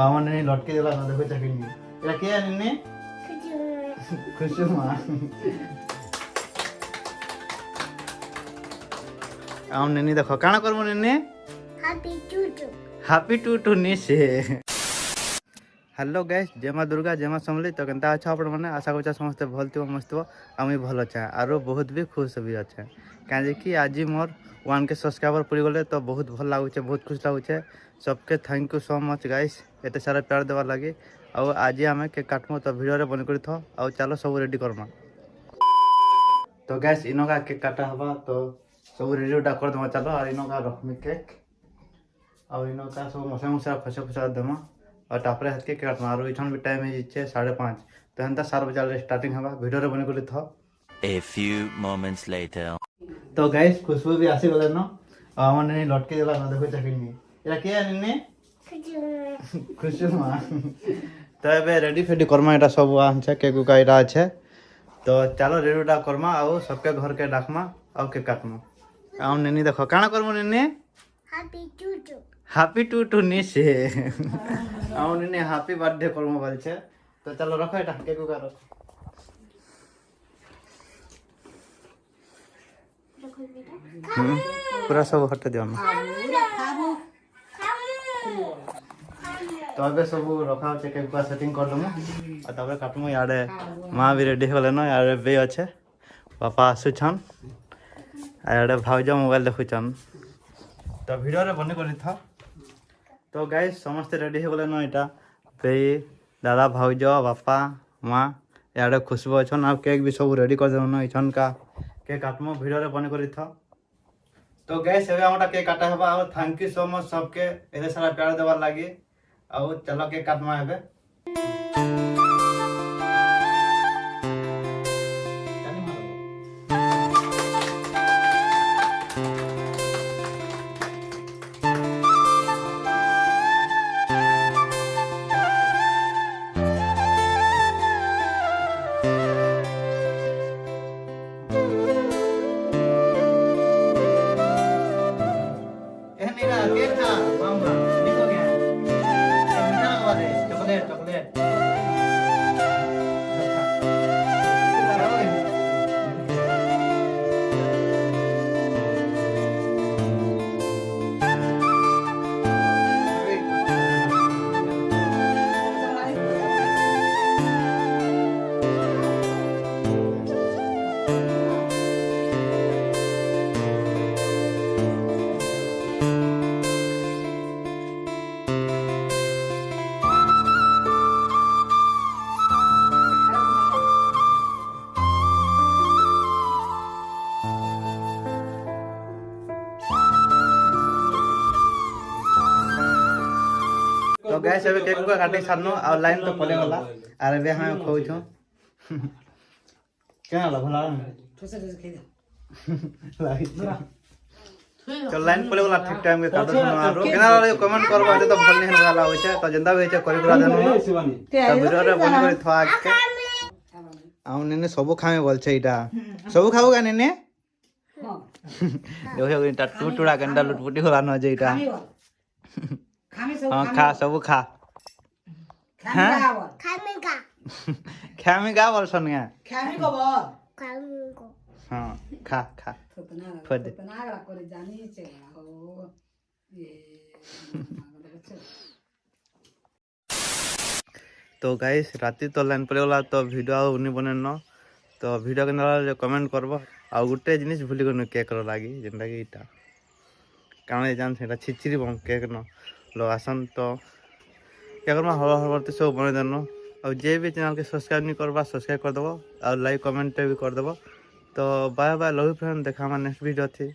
আমার নেই লটকে দিলা না দেখো চাকরি নি এটা কে আনি খুশি মা আমার নেনি দেখো কানা করবো নেনি হ্যাপি টু নিশে हेलो गाइस जय माँ दुर्गा जय माँ समली तो केनता अच्छा आपण मैंने आशा कर समस्ते भल थो मस्त थो आम भल अच्छे आरो बहुत भी खुश भी अच्छे कहीं कि आज मोर 1K सब्सक्राइबर पूरी गले तो बहुत भल लगुचे बहुत खुश लगुचे सबके thank you so much guys एत सारा प्यार देवार लगे आज आम केक काटमु तो भिडियो बन कर चलो सब रेडी करमा तो गाइस इनका केक काटा हवा तो सब रेडी करदमा चलो और इनका रखमी केक और इनका सब मसा मसा फसा देमा और तापर हाथ के काटमा और इठन भी टाइम है 5:30 तो हेंता 7 बजे स्टार्टिंग हवा वीडियो बन कर A few moments later. तो गाइस खुशबू भी आसी गले न हमर ने लटके देला न देखो चाकरी नि एरा के आनी खुशबू मां तो एबे रेडी फेडी करमा एटा सब आछे केक का एटा আছে तो चलो रेडीटा करमा आ सबके घर के डाकमा आ केक काटमा हम नेनी देखो काना करमु नेनी हैप्पी टू निशे हम नेनी हैप्पी बर्थडे करमु बोल छे तो चलो रखो एटा केक का रखो पूरा सब हट दियो ना तो अबे सब रखा होचे केक का सेटिंग कर दमु आ तबे काटमु याडे मां भी रेडी होले न याडे बे अच्छे पापा आसुछन याडे भाउजा मोबाइल देखुछन तो वीडियो रे बने करी था तो गाइस समस्त रेडी हो गले न एटा बे दादा भाउजा पापा मां याडे खुशबू अछन आ केक भी सब रेडी कर देन न इछन का केक काटमु वीडियो रे बने करी था तो गैस एबे हमरा केक काटा हबा और थैंक यू सो मच सबके एते सारा प्यार देवार लागि और चलो केक काटमा एबे तो गैस एबे केक को काटी सारनो और लाइन तो पले गला आरे बे हम खोइ छु क्या ला भला ठोसे ठोसे खेदा तो लाइन पले गला ठीक टाइम के काटो सुनो आरो केना रे कमेंट करबो एते तो भल नहीं वाला होय छै तो जंदा होय छै करि बुला देनो तो वीडियो रे बन करि थवा के आउ नेने सब खामे बोल छै इटा सब खाबो का नेने हां देखो इटा टुटुड़ा गंडा लुटपुटी होला न जे इटा हाँ खा सब खा खामी गा बोल सुन खामी को बोल हाँ खा खा फद करे जानी छे हो ये तो गाइस राती तो लाइन पड़े गला तो वीडियो उनी बने न तो वीडियो के नाला कमेंट करबो आ गुटे जिनिस भूली गनो केक रो लागी जेंटा कि इटा काने जान सेटा छिचिरी बम केक न लोग आसन तो क्या करमा हवा हवा करते सब बने देनो और जे भी चैनल के सब्सक्राइब नहीं करबा सब्सक्राइब कर देबो और लाइक कमेंट भी कर देबो तो bye bye love you friend देखा नेक्स्ट वीडियो थी।